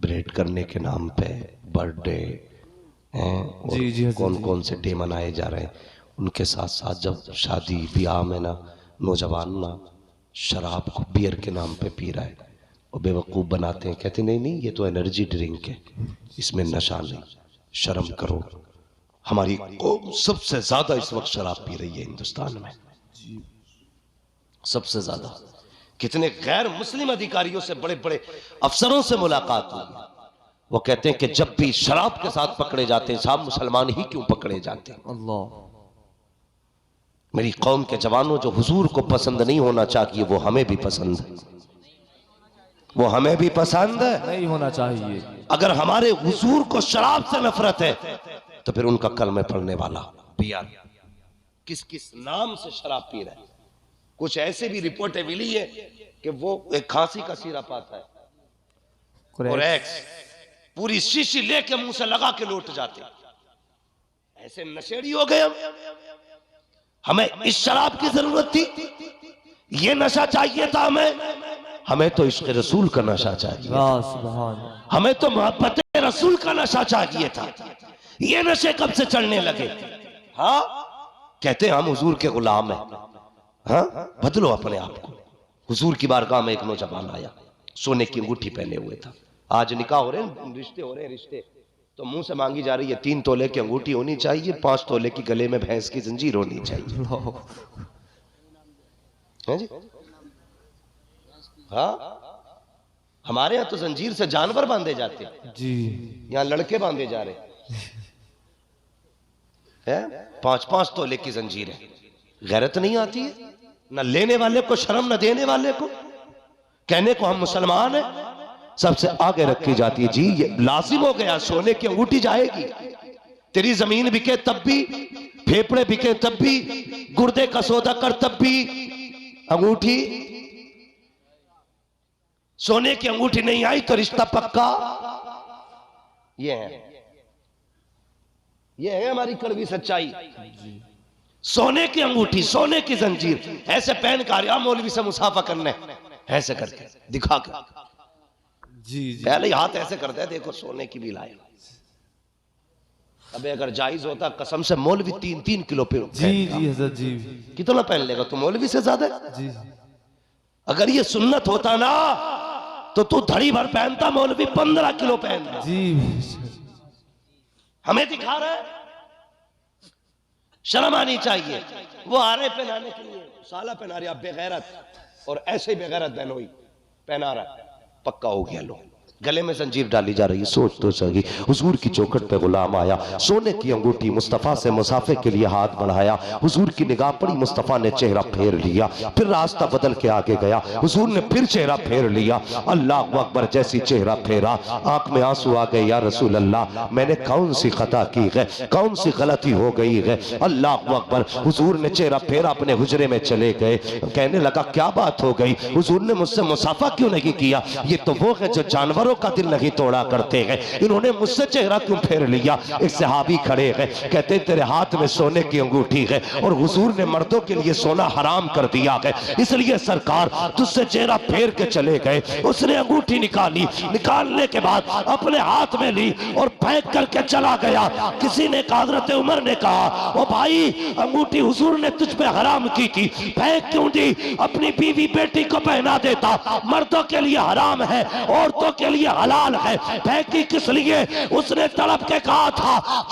Bread करने के नाम पे बर्थडे हैं और जी जी कौन कौन से डे मनाए जा रहे हैं, उनके साथ साथ जब शादी ब्याह में ना नौजवान ना शराब को बियर के नाम पे पी रहा है और बेवकूफ़ बनाते हैं, कहते नहीं नहीं ये तो एनर्जी ड्रिंक है, इसमें नशा नहीं, शर्म करो। हमारी कौम सबसे ज्यादा इस वक्त शराब पी रही है हिंदुस्तान में, सबसे ज्यादा। कितने गैर मुस्लिम अधिकारियों से, बड़े बड़े अफसरों से मुलाकात हुई, वो कहते हैं कि जब भी शराब के साथ पकड़े जाते हैं, साहब मुसलमान ही क्यों पकड़े जाते हैं। अल्लाह। मेरी कौम के जवानों, जो हुजूर को पसंद नहीं होना चाहिए वो हमें भी पसंद है, वो हमें भी पसंद है, नहीं होना चाहिए। अगर हमारे हुजूर को शराब से नफरत है तो फिर उनका कलमे पढ़ने वाला पियार किस किस नाम से शराब पी रहा है। कुछ ऐसे भी रिपोर्टें मिली है कि वो एक खांसी का सिरप आता है, कोरेक्स, पूरी शीशी लेके मुंह से लगा के लौट जाते, ऐसे नशेड़ी हो गए हम। हमें इस शराब की जरूरत थी, ये नशा चाहिए था हमें तो इश्क़ रसूल का नशा चाहिए, हमें तो मोहब्बत रसूल का नशा चाहिए था। ये नशे कब से चढ़ने लगे? हाँ, कहते हैं हम हुजूर के गुलाम हैं। हाँ, बदलो अपने आप को। हुजूर की बारगाह में एक नौजवान आया, सोने की अंगूठी पहने हुए था। आज निकाह हो रहे हैं, रिश्ते हो रहे हैं, रिश्ते तो मुंह से मांगी जा रही है 3 तोले की अंगूठी होनी चाहिए, 5 तोले की गले में भैंस की जंजीर होनी चाहिए। है जी? हाँ, हमारे यहाँ तो जंजीर से जानवर बांधे जाते हैं जी, यहाँ लड़के बांधे जा रहे हैं। 5-5 तोले की जंजीर है। गैरत नहीं आती है ना लेने वाले को शर्म, ना देने वाले को। कहने को हम मुसलमान हैं, सबसे आगे रखी जाती है। जी ये लाजिम हो गया, सोने की अंगूठी जाएगी। तेरी जमीन बिके तब भी, फेफड़े बिके तब भी, गुर्दे का सौदा कर तब भी, अंगूठी, सोने की अंगूठी नहीं आई तो रिश्ता पक्का। ये है हमारी कड़वी सच्चाई। सोने की अंगूठी, सोने की जंजीर, ऐसे पहन कर मौलवी से मुसाफा करने, ऐसे करके दिखा कर, जी जी, पहले हाथ ऐसे करते हैं, देखो सोने की भी लाए। अबे अगर जायज होता कसम से मौलवी 3-3 किलो पे जी जी हजरत जी, कितना पहन लेगा तू मौलवी से ज्यादा? जी अगर ये सुन्नत होता ना तो तू धड़ी भर पहनता, मौलवी 15 किलो पहनता। जी, हमें दिखा रहा है, शर्म आनी चाहिए। वो आ रहे पहनाने के लिए, साला पहना रहे, आप बेगैरत। और ऐसे ही बेगैरत बहनोई पहना रहा है, पक्का हो गया। लो गले में जंजीर डाली जा रही है। सोच तो सही, हुजूर की चौखट पे गुलाम आया, सोने की अंगूठी, मुस्तफ़ा से मुसाफे के लिए हाथ बढ़ाया। हुजूर की निगाह पड़ी, मुस्तफ़ा ने चेहरा फेर लिया, फिर रास्ता बदल के आगे गया। हुजूर ने फिर चेहरा फेर लिया, अल्लाह अकबर, जैसी चेहरा फेरा आंख में आंसू आ गए। या रसूल अल्लाह, मैंने कौन सी खता की है, कौन सी गलती हो गई है? अल्लाह अकबर। हुजूर ने चेहरा फेरा, अपने हुजरे में चले गए। कहने लगा क्या बात हो गई? हुजूर ने मुझसे मुसाफा क्यों नहीं किया? ये तो वो है जो जानवरों का दिल नहीं तोड़ा करते हैं, इन्होंने मुझसे चेहरा क्यों फेर लिया? एक सहाबी खड़े हैं, कहते तेरे हाथ में सोने की अंगूठी है और हुजूर ने मर्दों के लिए सोना हराम कर दिया है, इसलिए सरकार तुझसे चेहरा फेर के चले गए। उसने अंगूठी निकाली, निकालने के बाद अपने हाथ में ली और फेंक करके चला गया। किसी ने कहा, हज़रत उमर ने कहा, ओ भाई अंगूठी हुजूर ने तुझ पे हराम की थी, फेंक क्यों दी? अपनी बीवी बेटी को पहना देता, मर्दों के लिए हराम है, औरतों के लिए हलाल है, फेंकी किस लिए? उसने तड़प के कहा था